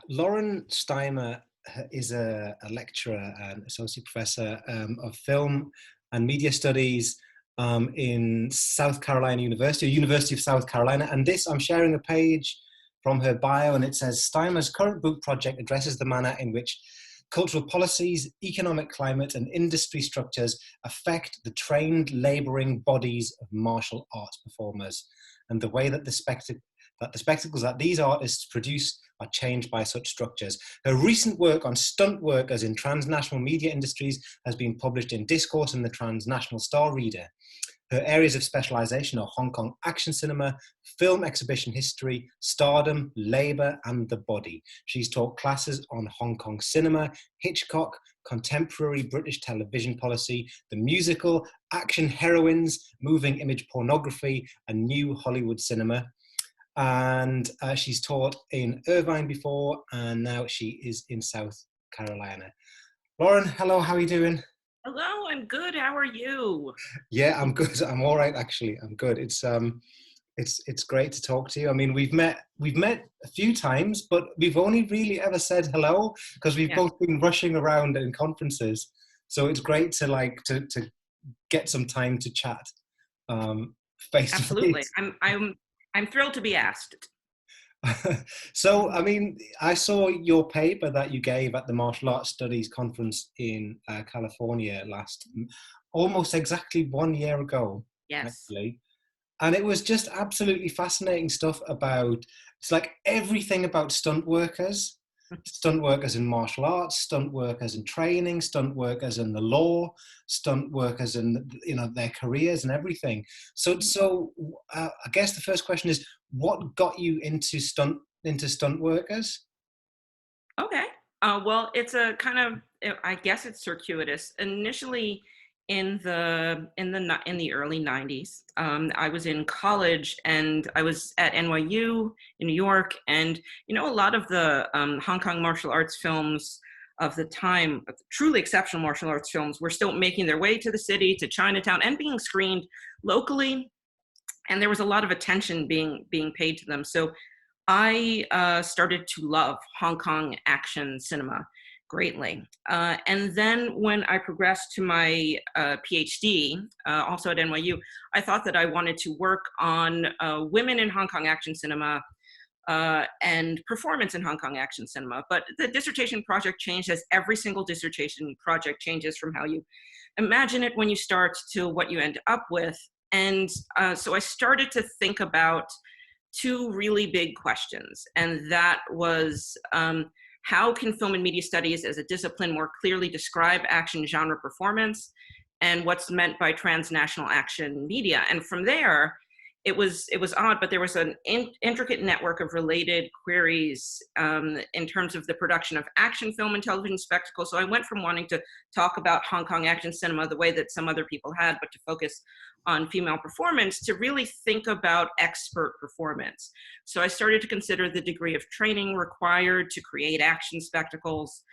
Lauren Steimer is a lecturer and associate professor of film and media studies in South Carolina University, or University of South Carolina. And this, I'm sharing a page from her bio, and it says Steimer's current book project addresses the manner in which cultural policies, economic climate, and industry structures affect the trained laboring bodies of martial arts performers, and the way that the spectacles that these artists produce are changed by such structures. Her recent work on stunt workers in transnational media industries has been published in Discourse and the Transnational Star Reader. Her areas of specialization are Hong Kong action cinema, film exhibition history, stardom, labor, and the body. She's taught classes on Hong Kong cinema, Hitchcock, contemporary British television policy, the musical, action heroines, moving image pornography, and new Hollywood cinema. And she's taught in Irvine before, and now she is in South Carolina. Lauren, hello, how are you doing? Hello, I'm good. How are you? Yeah, I'm good. I'm all right, actually. I'm good. It's great to talk to you. I mean, we've met a few times, but we've only really ever said hello because we've Yeah, both been rushing around in conferences. So it's great to to get some time to chat face to absolutely. face. I'm thrilled to be asked. So, I mean, I saw your paper that you gave at the Martial Arts Studies Conference in California almost exactly 1 year ago, Yes. actually. And it was just absolutely fascinating stuff about, it's like everything about stunt workers in martial arts, stunt workers in training, stunt workers in the law, stunt workers in, their careers and everything. So I guess the first question is, what got you into stunt workers? Okay. Well, it's a kind of, I guess it's circuitous. Initially, in the early '90s, I was in college and I was at NYU in New York, and a lot of the Hong Kong martial arts films of the time, truly exceptional martial arts films, were still making their way to the city, to Chinatown, and being screened locally. And there was a lot of attention being paid to them. So I started to love Hong Kong action cinema greatly. And then when I progressed to my PhD, also at NYU, I thought that I wanted to work on women in Hong Kong action cinema and performance in Hong Kong action cinema. But the dissertation project changed, as every single dissertation project changes from how you imagine it when you start to what you end up with. And so I started to think about two really big questions. And that was, how can film and media studies as a discipline more clearly describe action genre performance, and what's meant by transnational action media? And from there, it was odd, but there was an intricate network of related queries in terms of the production of action film and television spectacles. So I went from wanting to talk about Hong Kong action cinema the way that some other people had, but to focus on female performance, to really think about expert performance. So I started to consider the degree of training required to create action spectacles.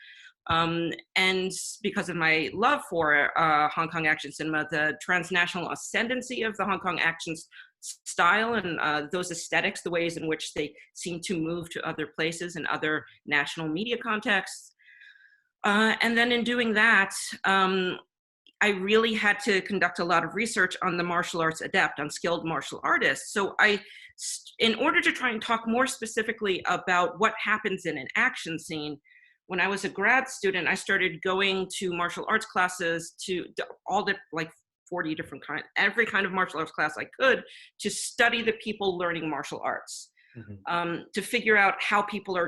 And because of my love for Hong Kong action cinema, the transnational ascendancy of the Hong Kong action style and those aesthetics, the ways in which they seem to move to other places and other national media contexts. And then in doing that, I really had to conduct a lot of research on the martial arts adept, on skilled martial artists. So in order to try and talk more specifically about what happens in an action scene, when I was a grad student, I started going to martial arts classes, to all the 40 different kinds, every kind of martial arts class I could, to study the people learning martial arts, to figure out how people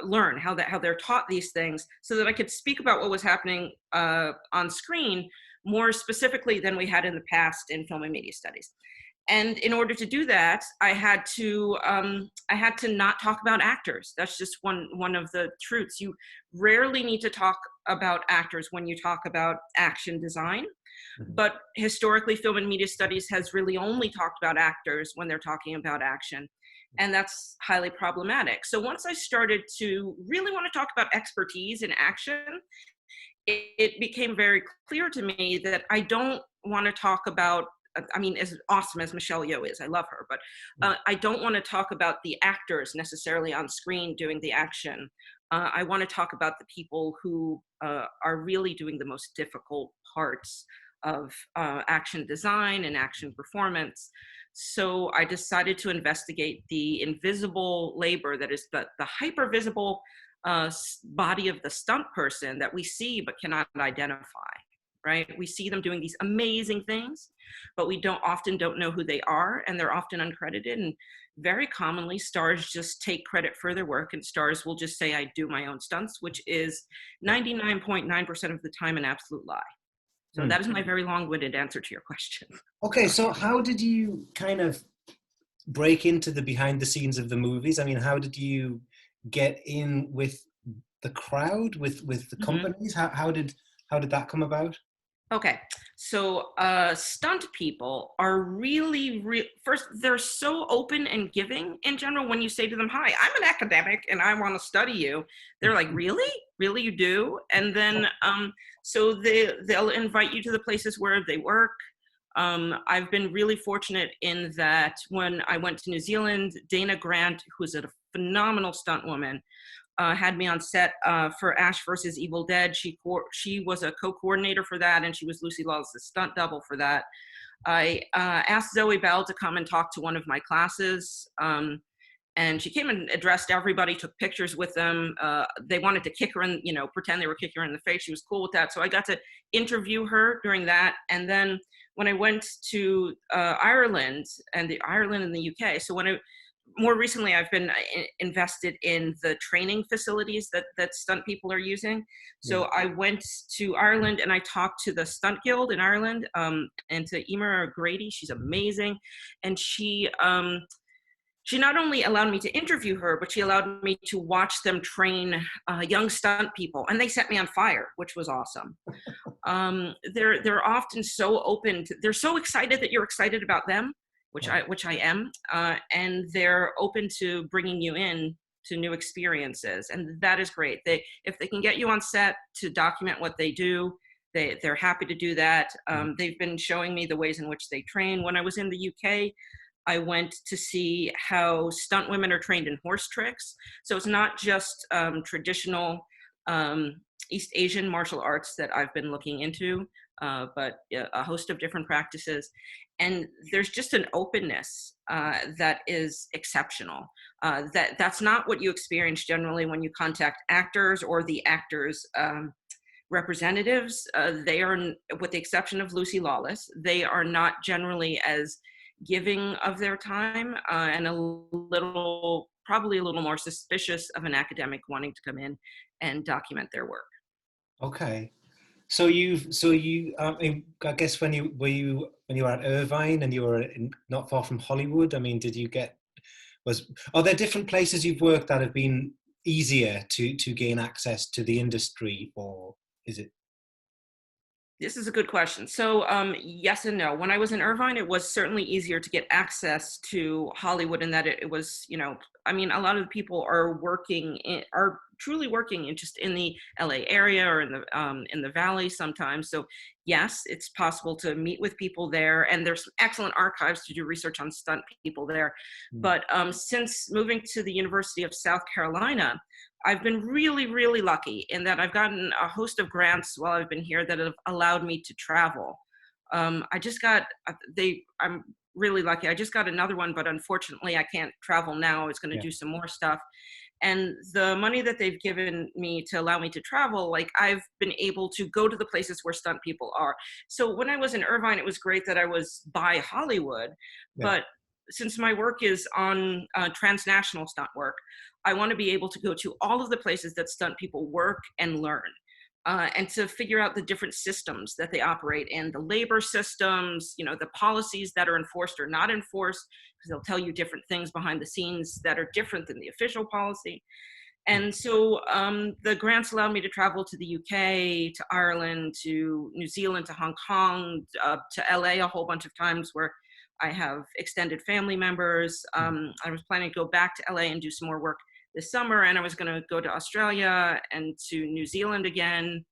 learn, how they're taught these things, so that I could speak about what was happening on screen more specifically than we had in the past in film and media studies. And in order to do that, I had to not talk about actors. That's just one of the truths. You rarely need to talk about actors when you talk about action design. But historically, film and media studies has really only talked about actors when they're talking about action. And that's highly problematic. So once I started to really want to talk about expertise in action, it became very clear to me that I don't want to talk about I mean, as awesome as Michelle Yeoh is, I love her, but Mm. I don't want to talk about the actors necessarily on screen doing the action. I want to talk about the people who are really doing the most difficult parts of action design and action performance. So I decided to investigate the invisible labor that is the hyper visible body of the stunt person that we see but cannot identify. Right? We see them doing these amazing things, but we don't know who they are, and they're often uncredited. And very commonly, stars just take credit for their work, and stars will just say, "I do my own stunts," which is 99.9% of the time an absolute lie. So Mm. that is my very long-winded answer to your question. Okay, so how did you kind of break into the behind the scenes of the movies? I mean, how did you get in with the crowd, with the Mhm. companies? How did that come about? Okay, so stunt people are first, they're so open and giving in general. When you say to them, "Hi, I'm an academic and I want to study you," they're like, "Really? Really, you do?" And then so they'll invite you to the places where they work. I've been really fortunate in that when I went to New Zealand, Dana Grant, who's a phenomenal stunt woman, had me on set for Ash versus Evil Dead. She was a co-coordinator for that, and she was Lucy Lawless' stunt double for that. I asked Zoe Bell to come and talk to one of my classes, and she came and addressed everybody, took pictures with them. They wanted to kick her in, pretend they were kicking her in the face. She was cool with that, so I got to interview her during that. And then when I went to Ireland and the UK, so more recently, I've been invested in the training facilities that stunt people are using. Yeah. So I went to Ireland and I talked to the Stunt Guild in Ireland, and to Emer Grady. She's amazing, and she not only allowed me to interview her, but she allowed me to watch them train young stunt people, and they set me on fire, which was awesome. They're often so open. They're so excited that you're excited about them, which I am, and they're open to bringing you in to new experiences, and that is great. If they can get you on set to document what they do, they're happy to do that. They've been showing me the ways in which they train. When I was in the UK, I went to see how stunt women are trained in horse tricks. So it's not just traditional East Asian martial arts that I've been looking into, but a host of different practices. And there's just an openness that is exceptional. That's not what you experience generally when you contact actors or the actors' representatives. They are, with the exception of Lucy Lawless, they are not generally as giving of their time, and probably a little more suspicious of an academic wanting to come in and document their work. Okay. I guess when you were at Irvine and you were not far from Hollywood, I mean, are there different places you've worked that have been easier to gain access to the industry, or is it? This is a good question. So, yes and no. When I was in Irvine, it was certainly easier to get access to Hollywood in that it was, I mean, a lot of the people are truly working just in the LA area or in the Valley sometimes. So, yes, it's possible to meet with people there, and there's excellent archives to do research on stunt people there. Mm. But since moving to the University of South Carolina, I've been really, really lucky in that I've gotten a host of grants while I've been here that have allowed me to travel. I'm really lucky. I just got another one, but unfortunately I can't travel now. I was going to Yeah. do some more stuff. And the money that they've given me to allow me to travel, like I've been able to go to the places where stunt people are. So when I was in Irvine, it was great that I was by Hollywood, Yeah. but since my work is on transnational stunt work, I want to be able to go to all of the places that stunt people work and learn. And to figure out the different systems that they operate in, the labor systems, the policies that are enforced or not enforced, because they'll tell you different things behind the scenes that are different than the official policy. And so the grants allowed me to travel to the UK, to Ireland, to New Zealand, to Hong Kong, to LA a whole bunch of times where I have extended family members. I was planning to go back to LA and do some more work this summer, and I was going to go to Australia and to New Zealand again.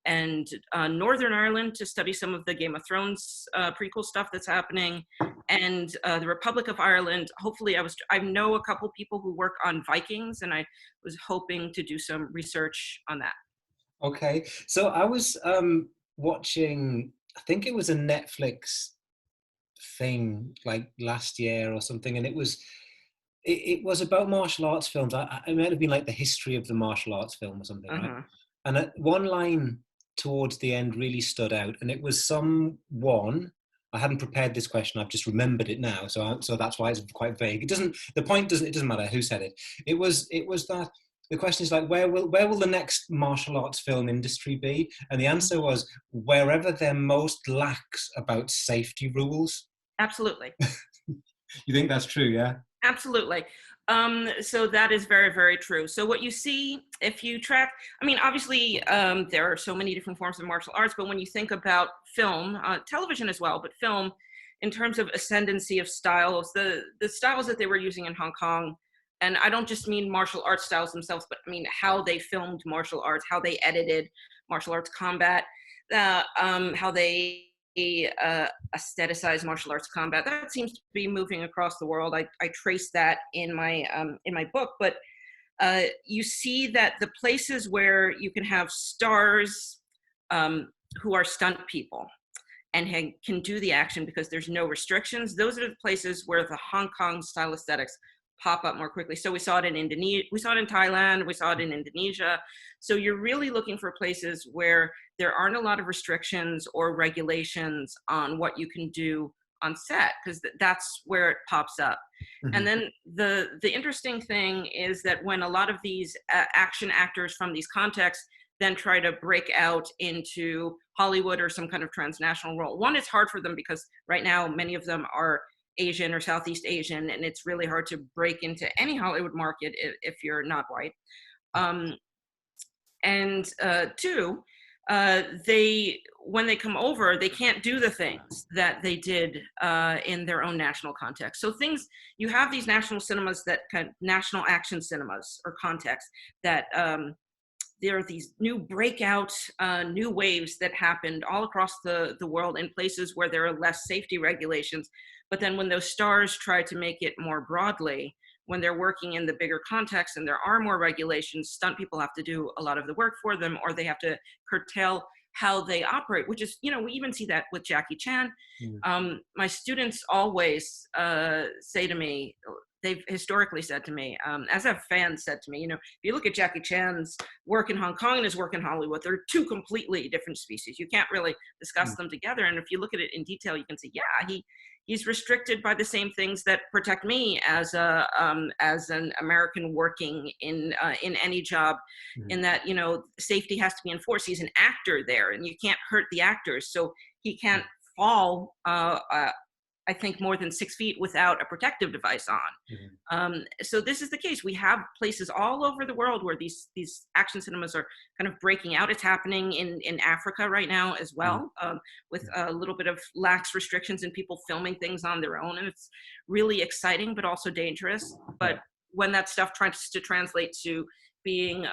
and Northern Ireland to study some of the Game of Thrones prequel stuff that's happening, and the Republic of Ireland. Hopefully, I know a couple people who work on Vikings, and I was hoping to do some research on that. Okay, so I was watching, I think it was a Netflix thing like last year or something, and it was about martial arts films. It might have been like the history of the martial arts film or something, right? Uh-huh. And one line towards the end really stood out, and it was someone. I hadn't prepared this question. I've just remembered it now, so that's why it's quite vague. It doesn't. The point doesn't. It doesn't matter who said it. It was that the question is like, where will the next martial arts film industry be? And the answer was wherever they're most lax about safety rules. Absolutely. You think that's true? Yeah. Absolutely. So that is very, very true. So what you see, if you track, I mean, obviously, there are so many different forms of martial arts, but when you think about film, television as well, but film, in terms of ascendancy of styles, the styles that they were using in Hong Kong, and I don't just mean martial arts styles themselves, but I mean how they filmed martial arts, how they edited martial arts combat, how they aesthetize martial arts combat. That seems to be moving across the world. I trace that in my book, but you see that the places where you can have stars who are stunt people and can do the action because there's no restrictions, those are the places where the Hong Kong style aesthetics pop up more quickly. So we saw it in Indonesia, we saw it in Thailand, we saw it in Indonesia. So you're really looking for places where there aren't a lot of restrictions or regulations on what you can do on set, because that's where it pops up. Mm-hmm. And then the interesting thing is that when a lot of these action actors from these contexts then try to break out into Hollywood or some kind of transnational role, one, it's hard for them because right now many of them are Asian or Southeast Asian, and it's really hard to break into any Hollywood market if you're not white. And two, when they come over, they can't do the things that they did in their own national context. So you have these national cinemas that national action cinemas or contexts that there are these new breakout, new waves that happened all across the world in places where there are less safety regulations. But then when those stars try to make it more broadly, when they're working in the bigger context and there are more regulations, stunt people have to do a lot of the work for them, or they have to curtail how they operate, which is, we even see that with Jackie Chan. Mm. My students always say to me, they've historically said to me, as a fan said to me, if you look at Jackie Chan's work in Hong Kong and his work in Hollywood, they're two completely different species. You can't really discuss them together. And if you look at it in detail, you can see, yeah, he's restricted by the same things that protect me as an American working in any job, in that, safety has to be enforced. He's an actor there, and you can't hurt the actors. So he can't fall, I think, more than 6 feet without a protective device on. Mm-hmm. So this is the case. We have places all over the world where these action cinemas are kind of breaking out. It's happening in Africa right now as well, with a little bit of lax restrictions and people filming things on their own. And it's really exciting, but also dangerous. But when that stuff tries to translate to being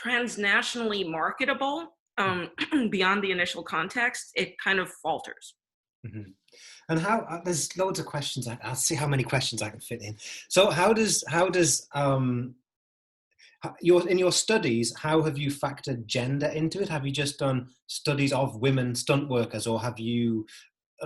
transnationally marketable beyond the initial context, it kind of falters. Mm-hmm. And how there's loads of questions. I'll see how many questions I can fit in. So how does in your studies, how have you factored gender into it? Have you just done studies of women stunt workers, or have you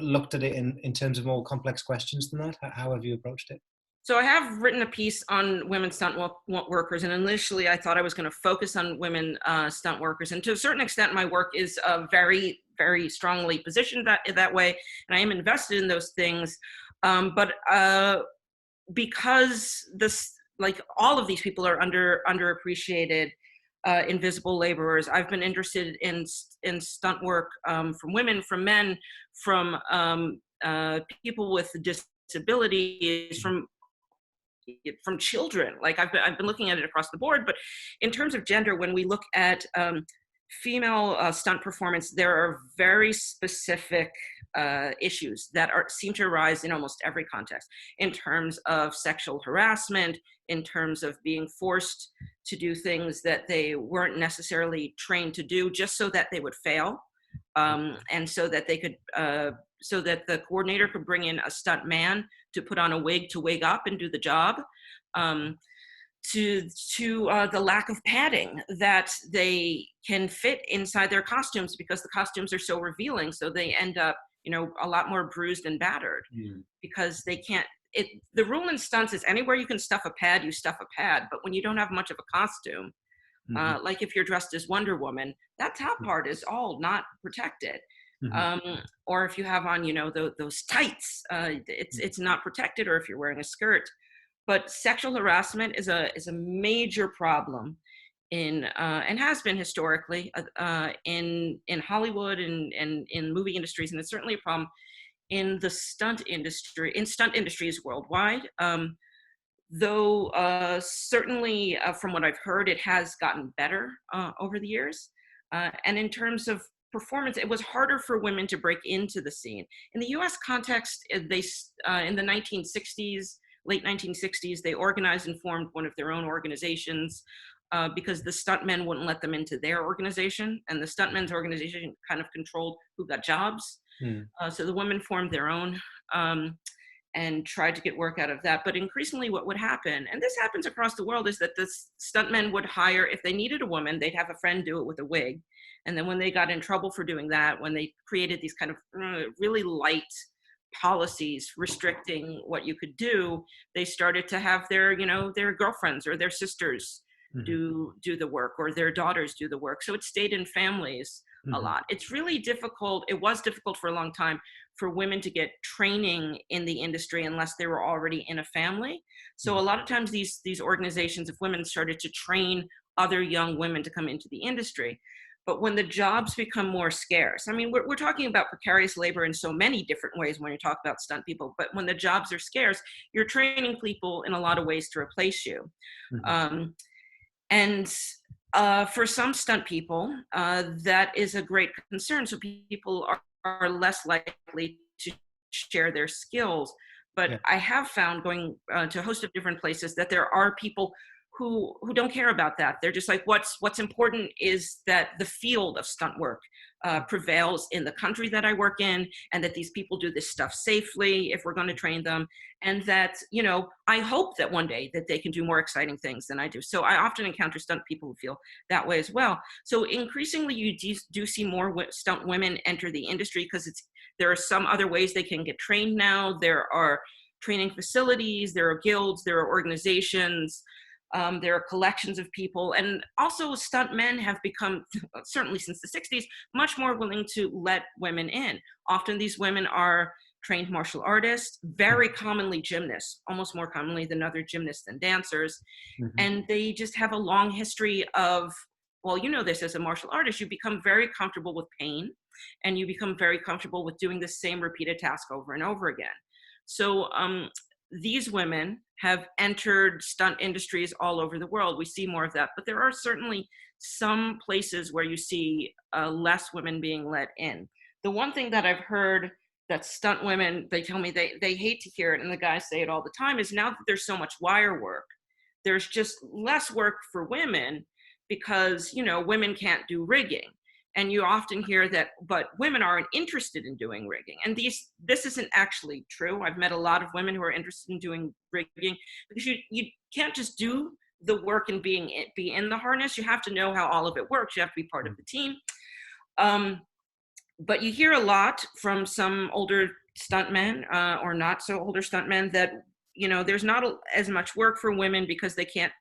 looked at it in terms of more complex questions than that? How have you approached it? So I have written a piece on women stunt workers, and initially I thought I was going to focus on women stunt workers, and to a certain extent my work is very, very strongly positioned that way, and I am invested in those things, but because all of these people are underappreciated, invisible laborers, I've been interested in stunt work from women, from men, from people with disabilities, from children. Like I've been looking at it across the board, but in terms of gender, when we look at female stunt performance, there are very specific issues that seem to arise in almost every context, in terms of sexual harassment, in terms of being forced to do things that they weren't necessarily trained to do, just so that they would fail, and so that they could, so that the coordinator could bring in a stunt man to put on a wig to wig up and do the job. Um, to the lack of padding that they can fit inside their costumes, because the costumes are so revealing. So they end up, a lot more bruised and battered, because they can't. The rule in stunts is anywhere you can stuff a pad, you stuff a pad. But when you don't have much of a costume, like if you're dressed as Wonder Woman, that top part is all not protected. Um, or if you have on, those tights, it's not protected. Or if you're wearing a skirt. But sexual harassment is a major problem in, and has been historically, in Hollywood and in movie industries, and it's certainly a problem in the stunt industries worldwide. Though certainly, from what I've heard, it has gotten better over the years. And in terms of performance, it was harder for women to break into the scene. In the U.S. context, they in the 1960s. Late 1960s, they organized and formed one of their own organizations, because the stuntmen wouldn't let them into their organization, and the stuntmen's organization kind of controlled who got jobs. So the women formed their own, and tried to get work out of that. But increasingly what would happen, and this happens across the world, is that the stuntmen would hire, if they needed a woman, they'd have a friend do it with a wig. And then when they got in trouble for doing that, when they created these kind of really light policies restricting what you could do, they started to have their, their girlfriends or their sisters do the work, or their daughters do the work. So it stayed in families a lot. It's really difficult. It was difficult for a long time for women to get training in the industry unless they were already in a family. So a lot of times these organizations of women started to train other young women to come into the industry. But when the jobs become more scarce, I mean, we're talking about precarious labor in so many different ways when you talk about stunt people, but when the jobs are scarce, you're training people in a lot of ways to replace you. And for some stunt people, that is a great concern. So people are less likely to share their skills. But I have found, going to a host of different places, that there are people who don't care about that. They're just like, what's important is that the field of stunt work prevails in the country that I work in, and that these people do this stuff safely if we're going to train them, and that, I hope that one day that they can do more exciting things than I do. So I often encounter stunt people who feel that way as well. So increasingly you do see more stunt women enter the industry, because there are some other ways they can get trained now. There are training facilities, there are guilds, there are organizations. There are collections of people, and also stunt men have become, certainly since the 60s, much more willing to let women in. Often these women are trained martial artists, very commonly gymnasts, almost more commonly than other gymnasts and dancers. And they just have a long history of, well, this as a martial artist, you become very comfortable with pain, and you become very comfortable with doing the same repeated task over and over again. So these women have entered stunt industries all over the world. We see more of that, but there are certainly some places where you see less women being let in. The one thing that I've heard that stunt women, they tell me they hate to hear it, and the guys say it all the time, is now that there's so much wire work, there's just less work for women, because, women can't do rigging. And you often hear that, but women aren't interested in doing rigging. And this isn't actually true. I've met a lot of women who are interested in doing rigging, because you can't just do the work and be in the harness. You have to know how all of it works. You have to be part of the team. But you hear a lot from some older stuntmen, or not so older stuntmen, that, there's not as much work for women because they can't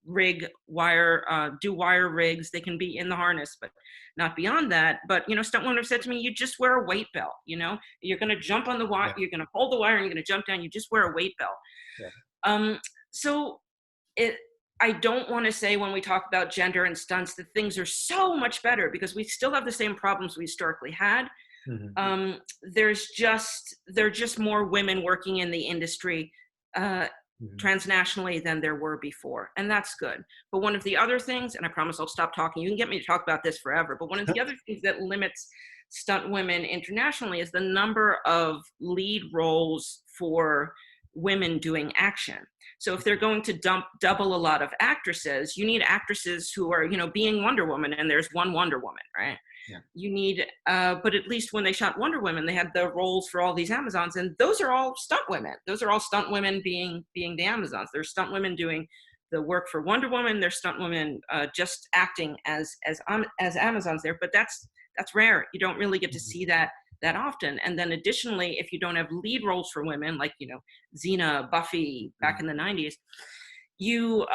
rig wire, do wire rigs. They can be in the harness, but not beyond that. But, stunt women have said to me, you just wear a weight belt, you're going to jump on the wire, you're going to hold the wire, and you're going to jump down. You just wear a weight belt. So I don't want to say, when we talk about gender and stunts, that things are so much better, because we still have the same problems we historically had. There are just more women working in the industry transnationally than there were before, and that's good. But one of the other things, and I promise I'll stop talking, you can get me to talk about this forever, but one of the other things that limits stunt women internationally is the number of lead roles for women doing action. So if they're going to double a lot of actresses, you need actresses who are, you know, being Wonder Woman, and there's one Wonder Woman, right? Yeah. You need, but at least when they shot Wonder Woman, they had the roles for all these Amazons, and those are all stunt women. Those are all stunt women being the Amazons. There's stunt women doing the work for Wonder Woman. There's stunt women just acting as Amazons there, but that's rare. You don't really get to see that often. And then additionally, if you don't have lead roles for women, like, you know, Xena, Buffy back in the 90s, you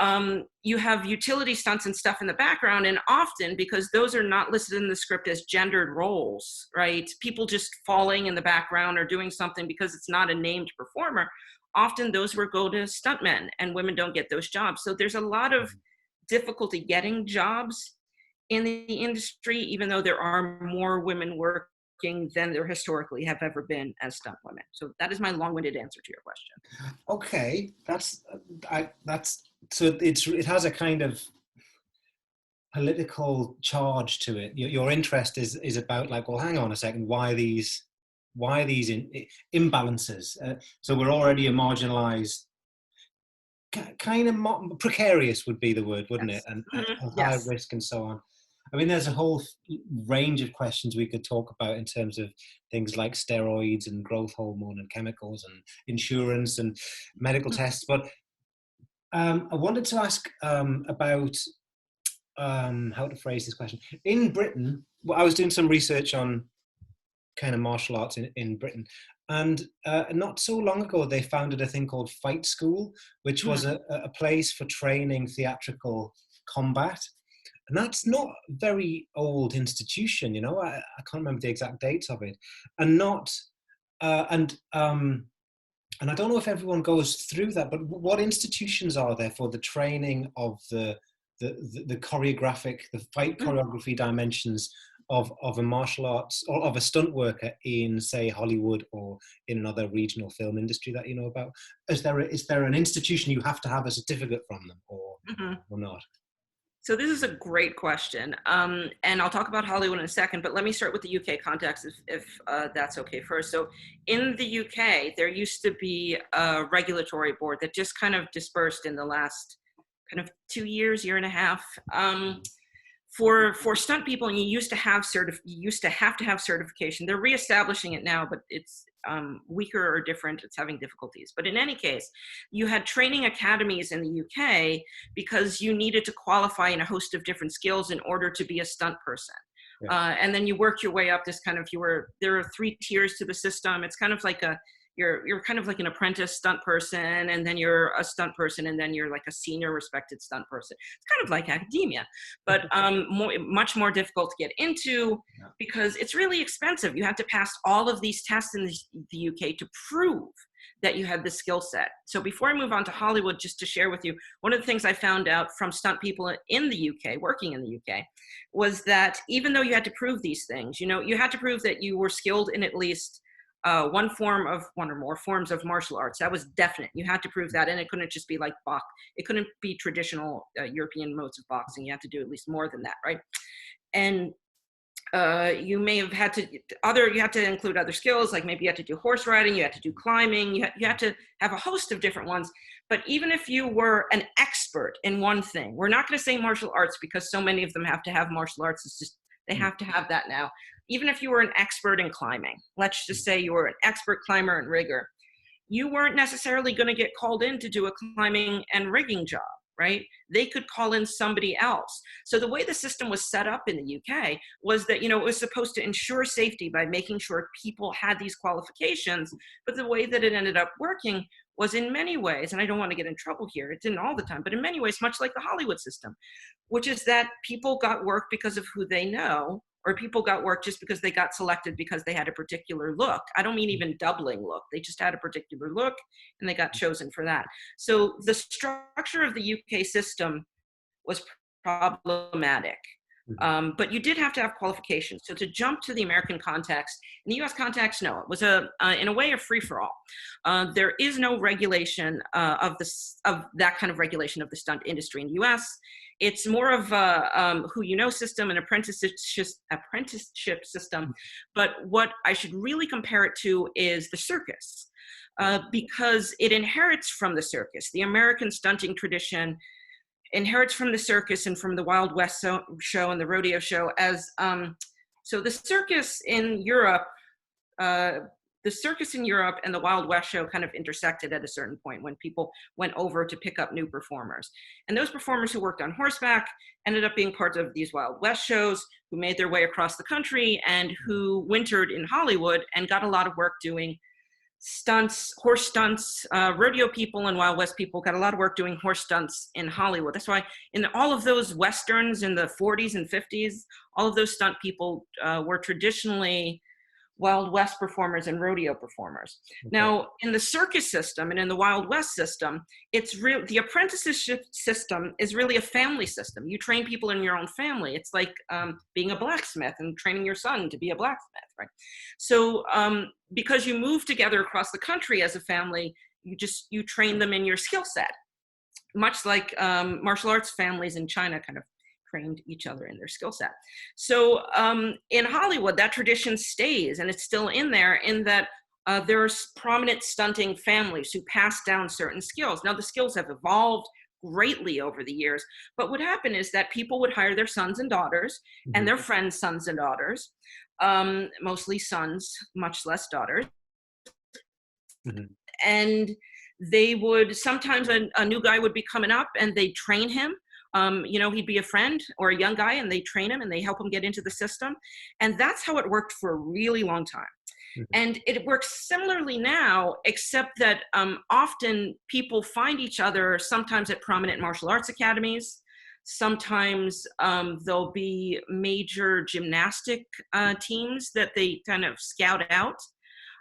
have utility stunts and stuff in the background, and often, because those are not listed in the script as gendered roles, right? People just falling in the background or doing something because it's not a named performer. Often those will go to stuntmen, and women don't get those jobs. So there's a lot of difficulty getting jobs in the industry, even though there are more women working than there historically have ever been as stunt women. So that is my long-winded answer to your question. Okay, so it has a kind of political charge to it. Your interest is about, like, well, hang on a second, why these imbalances? So we're already a marginalized, kind of precarious would be the word, wouldn't Yes. it? And high Yes. risk and so on. I mean, there's a whole range of questions we could talk about in terms of things like steroids and growth hormone and chemicals and insurance and medical tests. But I wanted to ask about how to phrase this question. In Britain, well, I was doing some research on kind of martial arts in Britain, and not so long ago they founded a thing called Fight School, which was a place for training theatrical combat. And that's not a very old institution, you know. I can't remember the exact dates of it, and not and I don't know if everyone goes through that. But what institutions are there for the training of the choreographic, the fight choreography dimensions of a martial arts or of a stunt worker in, say, Hollywood or in another regional film industry that you know about? Is there an institution you have to have a certificate from them, or not? So this is a great question, and I'll talk about Hollywood in a second, but let me start with the UK context, if that's okay first. So in the UK, there used to be a regulatory board that just kind of dispersed in the last kind of 2 years, year and a half, for stunt people, and you used to have to have certification. They're reestablishing it now, but it's weaker or different. It's having difficulties. But in any case, you had training academies in the UK because you needed to qualify in a host of different skills in order to be a stunt person. Yeah. And then you work your way up. There are 3 tiers to the system. It's kind of like you're kind of like an apprentice stunt person, and then you're a stunt person, and then you're like a senior respected stunt person. It's kind of like academia, but much more difficult to get into because it's really expensive. You have to pass all of these tests in the UK to prove that you had the skill set. So before I move on to Hollywood, just to share with you, one of the things I found out from stunt people in the UK, working in the UK, was that even though you had to prove these things, you know, you had to prove that you were skilled in at least one or more forms of martial arts. That was definite. You had to prove that, and it couldn't just be like it couldn't be traditional European modes of boxing. You had to do at least more than that, right? And you may have had you had to include other skills, like maybe you had to do horse riding, you had to do climbing, you had to have a host of different ones. But even if you were an expert in one thing, we're not going to say martial arts because so many of them have to have martial arts. It's just, they have to have that now. Even if you were an expert in climbing, let's just say you were an expert climber and rigger, you weren't necessarily going to get called in to do a climbing and rigging job, right? They could call in somebody else. So the way the system was set up in the UK was that, you know, it was supposed to ensure safety by making sure people had these qualifications. But the way that it ended up working was in many ways, and I don't want to get in trouble here, it didn't all the time, but in many ways, much like the Hollywood system, which is that people got work because of who they know, or people got work just because they got selected because they had a particular look. I don't mean even doubling look. They just had a particular look and they got chosen for that. So the structure of the UK system was problematic. But you did have to have qualifications. So to jump to the American context, in the US context, no, it was in a way a free-for-all. There is no regulation of that kind of regulation of the stunt industry in the US. It's more of a who you know system, an apprenticeship system. But what I should really compare it to is the circus. because it inherits from the circus. The American stunting tradition inherits from the circus and from the Wild West show and the rodeo show as, so the circus in Europe, the circus in Europe and the Wild West show kind of intersected at a certain point when people went over to pick up new performers. And those performers who worked on horseback ended up being part of these Wild West shows, who made their way across the country and who wintered in Hollywood and got a lot of work doing stunts, horse stunts. Rodeo people and Wild West people got a lot of work doing horse stunts in Hollywood. That's why in all of those Westerns in the 40s and 50s, all of those stunt people were traditionally Wild West performers and rodeo performers. Okay. Now, in the circus system and in the Wild West system, the apprenticeship system is really a family system. You train people in your own family. It's like being a blacksmith and training your son to be a blacksmith, right? So because you move together across the country as a family, you train them in your skill set, much like martial arts families in China kind of trained each other in their skill set. So in Hollywood, that tradition stays, and it's still in there in that there's prominent stunting families who pass down certain skills. Now, the skills have evolved greatly over the years, but what happened is that people would hire their sons and daughters and their friends' sons and daughters, mostly sons, much less daughters. And they would, sometimes a new guy would be coming up and they'd train him. He'd be a friend or a young guy and they train him and they help him get into the system. And that's how it worked for a really long time. And it works similarly now, except that often people find each other sometimes at prominent martial arts academies. Sometimes there'll be major gymnastic teams that they kind of scout out.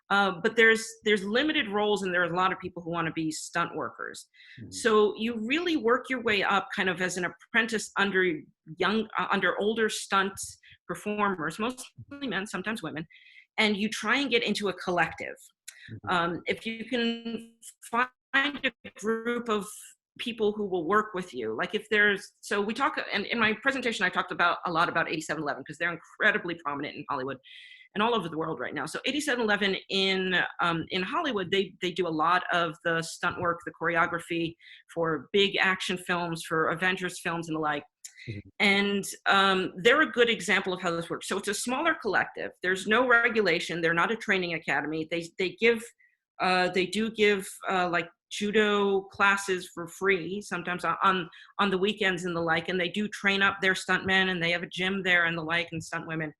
But there's limited roles and there are a lot of people who want to be stunt workers. So you really work your way up kind of as an apprentice under older stunt performers, mostly men, sometimes women, and you try and get into a collective. If you can find a group of people who will work with you, like if there's, so we talk, and in my presentation I talked a lot about 8711 because they're incredibly prominent in Hollywood and all over the world right now. So 8711 in Hollywood, they do a lot of the stunt work, the choreography for big action films, for Avengers films and the like. And they're a good example of how this works. So it's a smaller collective. There's no regulation. They're not a training academy. They do give like judo classes for free, sometimes on the weekends and the like, and they do train up their stuntmen and they have a gym there and the like, and stunt women.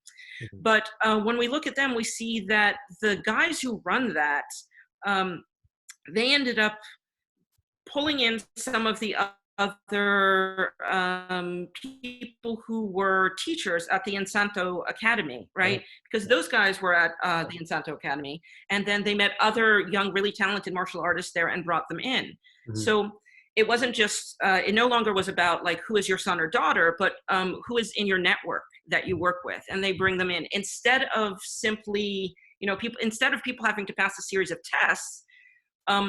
But when we look at them, we see that the guys who run that, they ended up pulling in some of the other people who were teachers at the Ensanto Academy, right? Because those guys were at the Ensanto Academy, and then they met other young, really talented martial artists there and brought them in. So it wasn't just, it no longer was about like, who is your son or daughter, but who is in your network that you work with, and they bring them in. Instead of simply, instead of people having to pass a series of tests,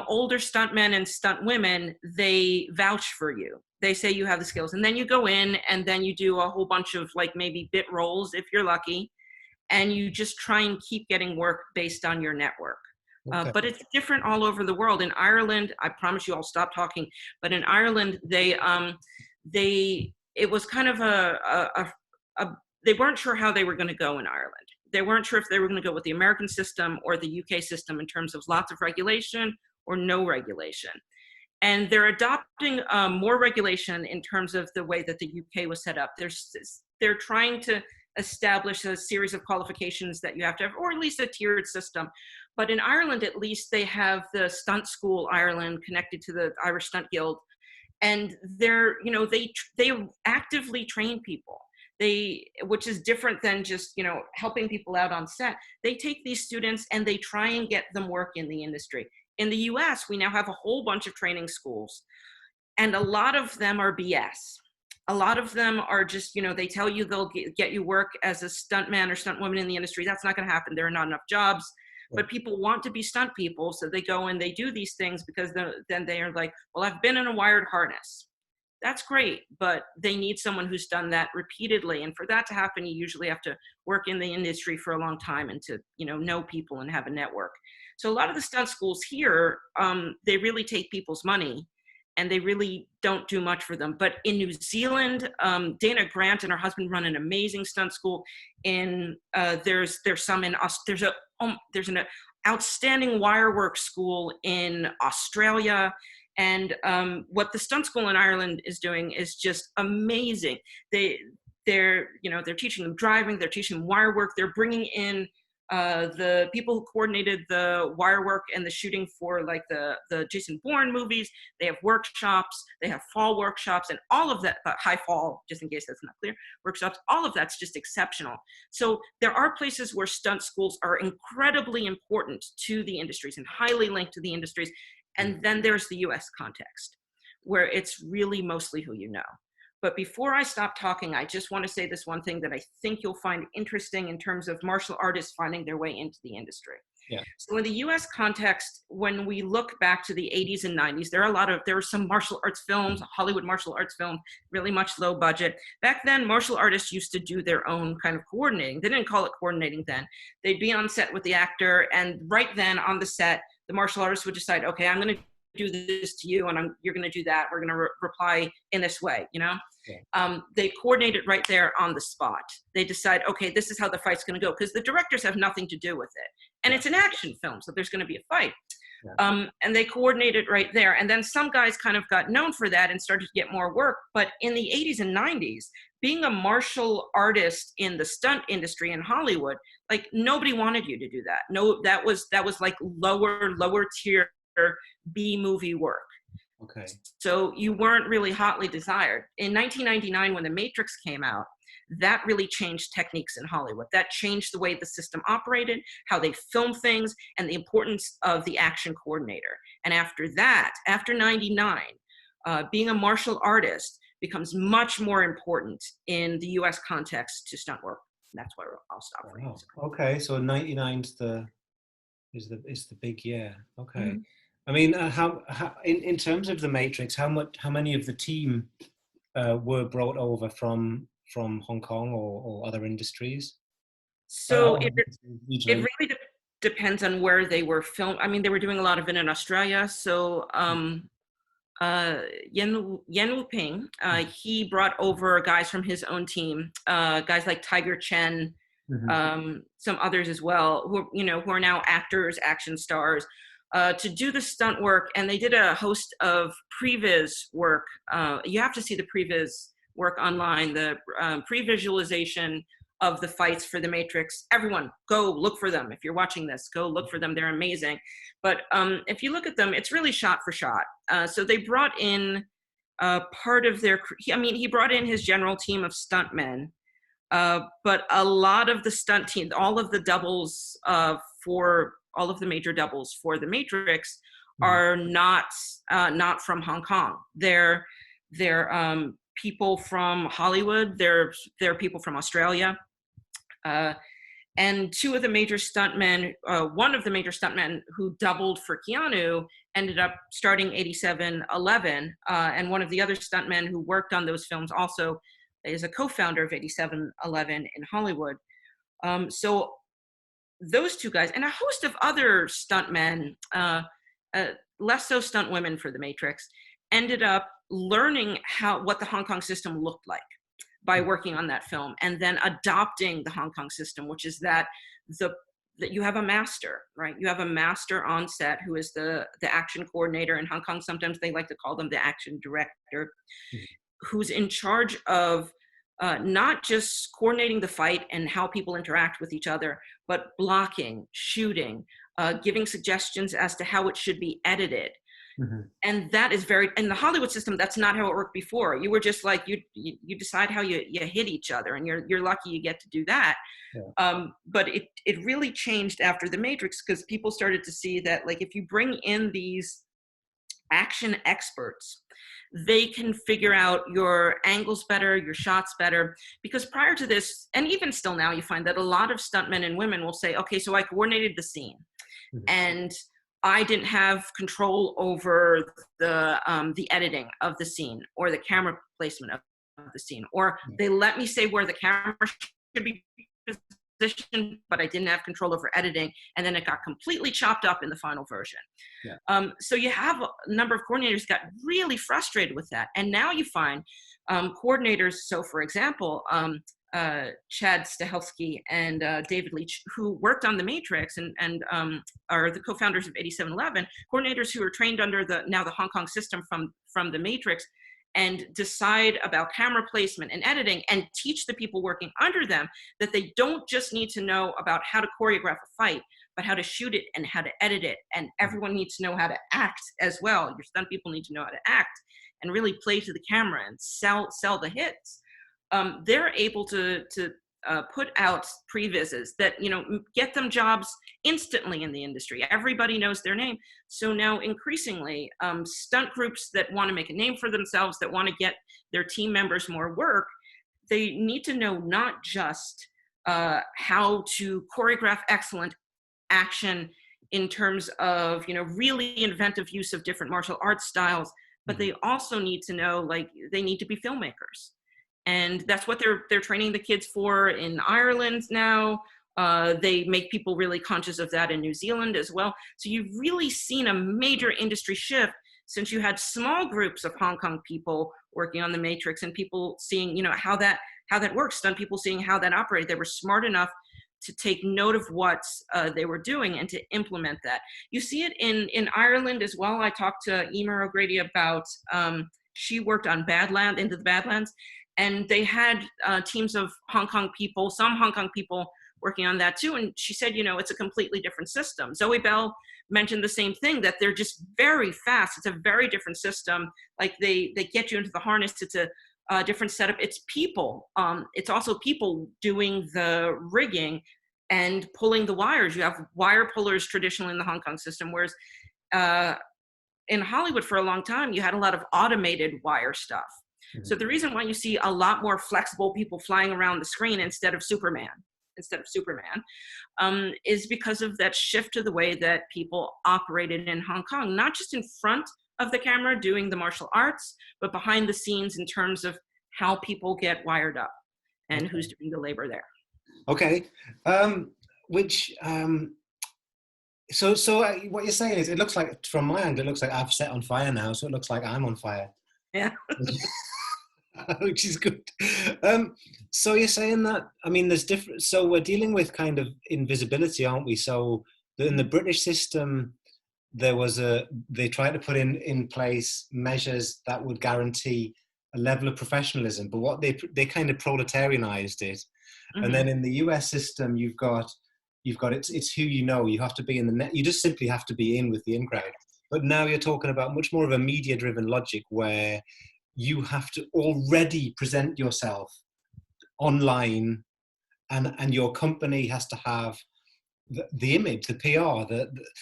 older stuntmen and stunt women, they vouch for you. They say you have the skills, and then you go in and then you do a whole bunch of like maybe bit roles if you're lucky, and you just try and keep getting work based on your network. Okay. But it's different all over the world. In Ireland, I promise you I'll stop talking, but in Ireland, it was kind of they weren't sure how they were going to go in Ireland. They weren't sure if they were going to go with the American system or the UK system in terms of lots of regulation or no regulation. And they're adopting more regulation in terms of the way that the UK was set up. They're trying to establish a series of qualifications that you have to have, or at least a tiered system. But in Ireland, at least, they have the Stunt School Ireland connected to the Irish Stunt Guild. And they actively train people. Which is different than just, helping people out on set. They take these students and they try and get them work in the industry. In the US, we now have a whole bunch of training schools, and a lot of them are BS. A lot of them are just, they tell you they'll get you work as a stuntman or stuntwoman in the industry. That's not going to happen. There are not enough jobs. But people want to be stunt people, so they go and they do these things because then they are like, well, I've been in a wired harness. That's great, but they need someone who's done that repeatedly. And for that to happen, you usually have to work in the industry for a long time and to, know people and have a network. So a lot of the stunt schools here, they really take people's money and they really don't do much for them. But in New Zealand, Dana Grant and her husband run an amazing stunt school. There's some in there's an outstanding wire work school in Australia. And what the stunt school in Ireland is doing is just amazing. They're teaching them driving, they're teaching them wire work, they're bringing in the people who coordinated the wire work and the shooting for like the Jason Bourne movies. They have workshops, they have fall workshops, and all of that, high fall, just in case that's not clear, workshops, all of that's just exceptional. So there are places where stunt schools are incredibly important to the industries and highly linked to the industries. And then there's the US context, where it's really mostly who you know. But before I stop talking, I just want to say this one thing that I think you'll find interesting in terms of martial artists finding their way into the industry. Yeah. So in the US context, when we look back to the 80s and 90s, there are some martial arts films, Hollywood martial arts film, really much low budget. Back then, martial artists used to do their own kind of coordinating. They didn't call it coordinating then. They'd be on set with the actor, and right then on the set, the martial artist would decide, okay, I'm going to do this to you, and you're going to do that. We're going to reply in this way, you know? Yeah. They coordinate it right there on the spot. They decide, okay, this is how the fight's going to go, because the directors have nothing to do with it. And it's an action film, so there's going to be a fight. Yeah. And they coordinate it right there. And then some guys kind of got known for that and started to get more work. But in the 80s and 90s, being a martial artist in the stunt industry in Hollywood, like nobody wanted you to do that. No, that was like lower tier B movie work. Okay. So you weren't really hotly desired. In 1999, when The Matrix came out, that really changed techniques in Hollywood. That changed the way the system operated, how they filmed things, and the importance of the action coordinator. And after that, after 99, being a martial artist becomes much more important in the US context to stunt work. That's where I'll stop for you. Okay, so 99 is the big year. Okay. Mm-hmm. I mean, how in terms of The Matrix, how many of the team were brought over from Hong Kong or other industries? So it really depends on where they were filmed. I mean, they were doing a lot of it in Australia. So Yen Wu Ping, he brought over guys from his own team, guys like Tiger Chen, some others as well, who are now actors, action stars, to do the stunt work. And they did a host of previs work. You have to see the previs work online, the pre-visualization of the fights for The Matrix. Everyone, go look for them. If you're watching this, go look for them. They're amazing. But if you look at them, it's really shot for shot. So they brought in part of he brought in his general team of stuntmen, but a lot of the stunt team, all of the doubles for all of the major doubles for The Matrix are not from Hong Kong. They're people from Hollywood. They're people from Australia. And two of the major stuntmen, one of the major stuntmen who doubled for Keanu ended up starting 8711. And one of the other stuntmen who worked on those films also is a co-founder of 8711 in Hollywood. So those two guys and a host of other stuntmen, less so stunt women for The Matrix, ended up learning what the Hong Kong system looked like by working on that film, and then adopting the Hong Kong system, which is that you have a master, right? You have a master on set who is the action coordinator. In Hong Kong, sometimes they like to call them the action director, who's in charge of not just coordinating the fight and how people interact with each other, but blocking, shooting, giving suggestions as to how it should be edited. And that is in the Hollywood system, that's not how it worked before. You were just like, you decide how you hit each other, and you're lucky you get to do that. Yeah. But it really changed after The Matrix, because people started to see that, like, if you bring in these action experts, they can figure out your angles better, your shots better. Because prior to this, and even still now, you find that a lot of stuntmen and women will say, okay, so I coordinated the scene, and I didn't have control over the editing of the scene or the camera placement of the scene, or they let me say where the camera should be composition, but I didn't have control over editing. And then it got completely chopped up in the final version. Yeah. So you have a number of coordinators got really frustrated with that. And now you find coordinators. So for example, Chad Stahelski and David Leitch, who worked on The Matrix and are the co-founders of 8711, coordinators who are trained under the Hong Kong system from The Matrix, and decide about camera placement and editing and teach the people working under them that they don't just need to know about how to choreograph a fight, but how to shoot it and how to edit it. And everyone needs to know how to act as well. Your stunt people need to know how to act and really play to the camera and sell the hits. They're able to put out previses that, get them jobs instantly in the industry. Everybody knows their name. So now increasingly, stunt groups that want to make a name for themselves, that want to get their team members more work, they need to know not just how to choreograph excellent action in terms of, really inventive use of different martial arts styles, but they also need to know, they need to be filmmakers. And that's what they're training the kids for in Ireland now. They make people really conscious of that in New Zealand as well. So you've really seen a major industry shift since you had small groups of Hong Kong people working on The Matrix and people seeing, how that works, stunt people seeing how that operated. They were smart enough to take note of what they were doing and to implement that. You see it in Ireland as well. I talked to Emer O'Grady about, she worked on Badlands, Into the Badlands, and they had teams of Hong Kong people, some Hong Kong people working on that too. And she said, it's a completely different system. Zoe Bell mentioned the same thing, that they're just very fast. It's a very different system. Like they get you into the harness. It's a different setup. It's people. It's also people doing the rigging and pulling the wires. You have wire pullers traditionally in the Hong Kong system, whereas in Hollywood for a long time, you had a lot of automated wire stuff. So the reason why you see a lot more flexible people flying around the screen instead of Superman, is because of that shift to the way that people operated in Hong Kong, not just in front of the camera doing the martial arts, but behind the scenes in terms of how people get wired up and who's doing the labor there. Okay. So what you're saying is, it looks like, from my angle, it looks like I've set on fire now, so it looks like I'm on fire. Yeah. Which is good. So you're saying that, there's different, so we're dealing with kind of invisibility, aren't we? So in the British system, they tried to put in place measures that would guarantee a level of professionalism, but what they kind of proletarianized it. Mm-hmm. And then in the US system, you've got it's who you have to be in the net, you just simply have to be in with the in crowd. But now you're talking about much more of a media driven logic, where you have to already present yourself online, and your company has to have the image, the PR,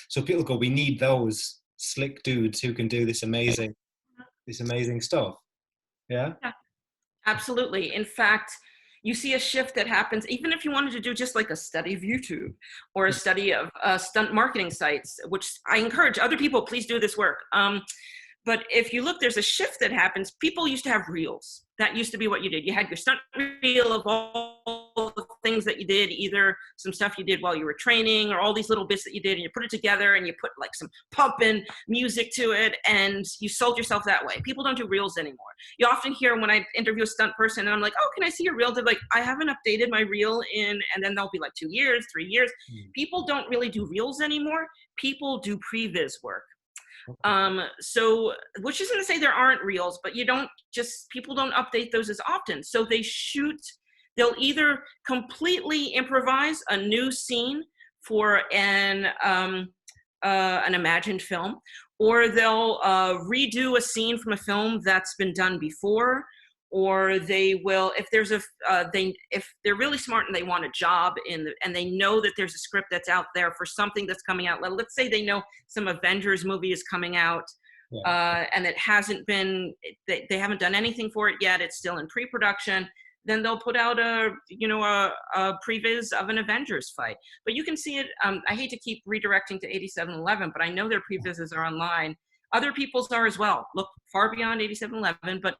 so people go, we need those slick dudes who can do this amazing stuff. Yeah, absolutely. In fact, you see a shift that happens, even if you wanted to do just like a study of YouTube or a study of stunt marketing sites, which I encourage other people, please do this work. But if you look, there's a shift that happens. People used to have reels. That used to be what you did. You had your stunt reel of all the things that you did, either some stuff you did while you were training or all these little bits that you did, and you put it together and you put like some pumping music to it, and you sold yourself that way. People don't do reels anymore. You often hear when I interview a stunt person and I'm like, oh, can I see your reel? They're like, I haven't updated my reel and then they'll be like 2 years, 3 years. People don't really do reels anymore. People do previs work. So, which isn't to say there aren't reels, but people don't update those as often. So they'll either completely improvise a new scene for an imagined film, or they'll redo a scene from a film that's been done before, or they will, if they're really smart and they want a job and they know that there's a script that's out there for something that's coming out. Let's say they know some Avengers movie is coming out, and it hasn't been, they haven't done anything for it yet. It's still in pre-production. Then they'll put out a previs of an Avengers fight. But you can see it. I hate to keep redirecting to 8711, but I know their previses are online. Other people's are as well. Look far beyond 8711, but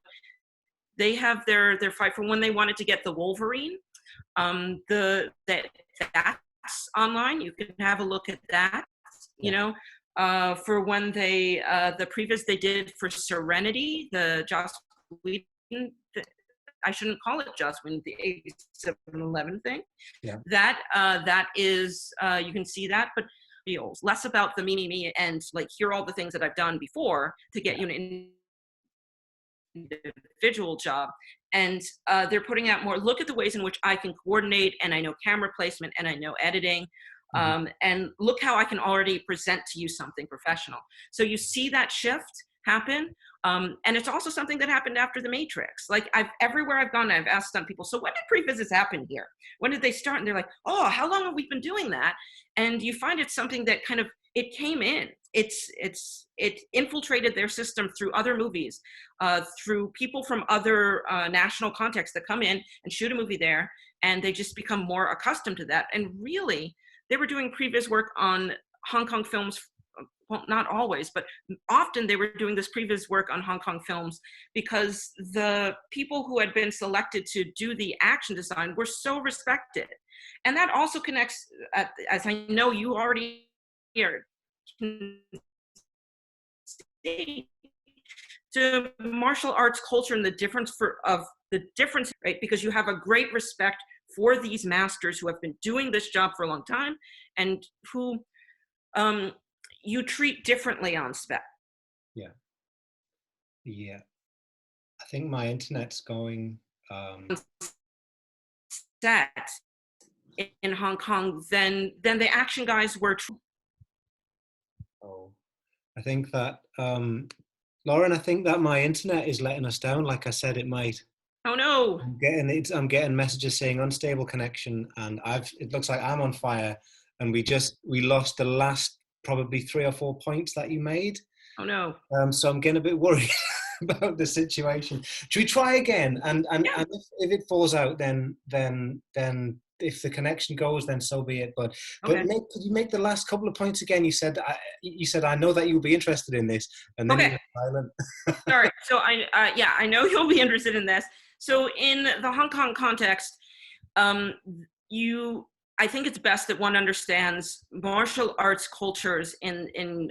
they have their fight for when they wanted to get the Wolverine. that's online. You can have a look at that, you Yeah. know, for when they, the previs they did for Serenity, the Joss Whedon, I shouldn't call it Joss Whedon, the 8711 thing. Yeah. That is, you can see that, but feels less about the me, and like, here are all the things that I've done before to get you an individual job. And they're putting out more, look at the ways in which I can coordinate, and I know camera placement, and I know editing. And look how I can already present to you something professional. So you see that shift happen. And it's also something that happened after The Matrix. Like, everywhere I've gone, I've asked stunt people, so when did pre-visits happen here? When did they start? And they're like, oh, how long have we been doing that? And you find it's something that kind of, it came in. It infiltrated their system through other movies, through people from other national contexts that come in and shoot a movie there, and they just become more accustomed to that. And really, they were doing previous work on Hong Kong films. Well, not always, but often they were doing this previous work on Hong Kong films because the people who had been selected to do the action design were so respected. And that also connects, as I know you already hear, to martial arts culture and the difference right? Because you have a great respect for these masters who have been doing this job for a long time, and who you treat differently on set. Yeah. Yeah. I think my internet's going. Set in Hong Kong, then the action guys were. Oh, I think that, Lauren, I think that my internet is letting us down. Like I said, it might. Oh no! I'm getting messages saying unstable connection, and it looks like I'm on fire, and we lost the last probably 3 or 4 points that you made. Oh no! So I'm getting a bit worried about the situation. Should we try again? And Yeah. if it falls out, then if the connection goes, then so be it. But Okay. could you make the last couple of points again? You said I know that you'll be interested in this, and then you went silent. Sorry. So I know you'll be interested in this. So in the Hong Kong context, I think it's best that one understands martial arts cultures in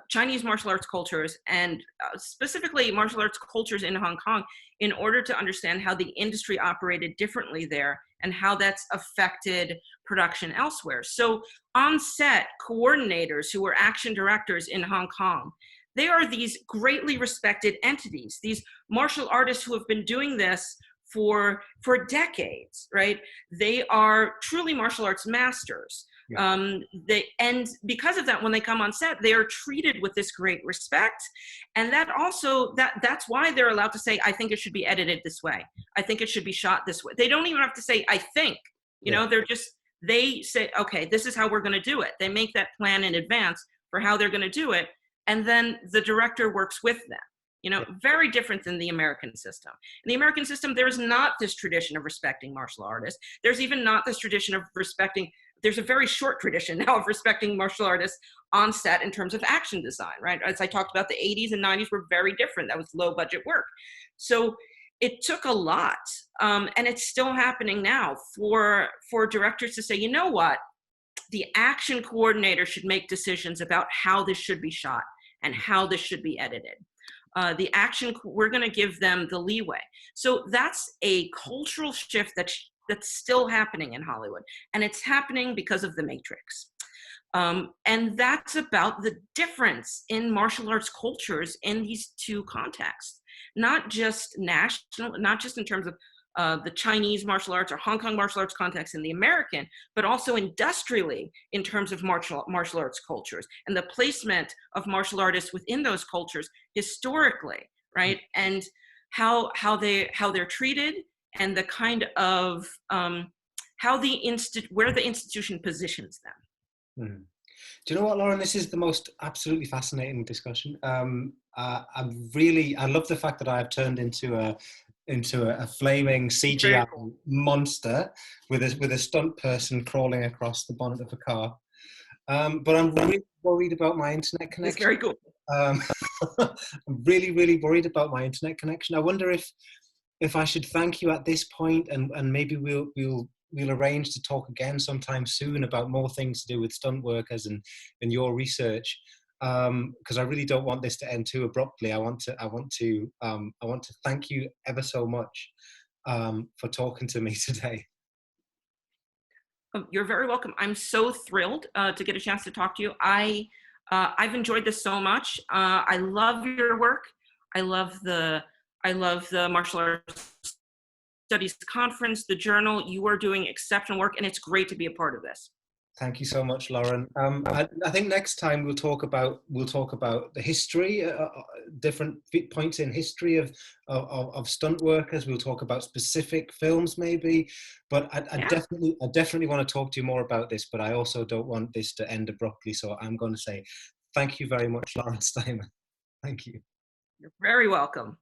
Chinese martial arts cultures, and specifically martial arts cultures in Hong Kong, in order to understand how the industry operated differently there and how that's affected production elsewhere. So on set, coordinators who were action directors in Hong Kong, they are these greatly respected entities, these martial artists who have been doing this for decades, right? They are truly martial arts masters. Yeah. And because of that, when they come on set, they are treated with this great respect. And that also, that's why they're allowed to say, I think it should be edited this way. I think it should be shot this way. They don't even have to say, I think, you know, they say, okay, this is how we're going to do it. They make that plan in advance for how they're going to do it. And then the director works with them. You know, very different than the American system. In the American system, there's not this tradition of respecting martial artists. There's even not this tradition of respecting, there's a very short tradition now of respecting martial artists on set in terms of action design, right? As I talked about, the 80s and 90s were very different. That was low budget work. So it took a lot, and it's still happening now for directors to say, you know what, the action coordinator should make decisions about how this should be shot and how this should be edited. The action, we're going to give them the leeway. So that's a cultural shift that's still happening in Hollywood. And it's happening because of The Matrix. And that's about the difference in martial arts cultures in these two contexts. Not just national, not just in terms of the Chinese martial arts or Hong Kong martial arts context in the American, but also industrially in terms of martial arts cultures and the placement of martial artists within those cultures historically, right? And how they're treated, and the kind of where the institution positions them. Mm. Do you know what, Lauren? This is the most absolutely fascinating discussion. I love the fact that I've turned into a flaming CGI monster with a stunt person crawling across the bonnet of a car. But I'm really worried about my internet connection. It's very cool. I'm really, really worried about my internet connection. I wonder if I should thank you at this point, and maybe we'll we'll arrange to talk again sometime soon about more things to do with stunt workers and your research. Because I really don't want this to end too abruptly. I want to thank you ever so much for talking to me today. Oh, you're very welcome. I'm so thrilled to get a chance to talk to you. I've enjoyed this so much. I love your work. I love the martial arts studies conference, the journal. You are doing exceptional work, and it's great to be a part of this. Thank you so much, Lauren. I think next time we'll talk about the history, different points in history of stunt workers. We'll talk about specific films, maybe. But I Yeah, definitely want to talk to you more about this. But I also don't want this to end abruptly. So I'm going to say thank you very much, Lauren Steimer. Thank you. you're very welcome.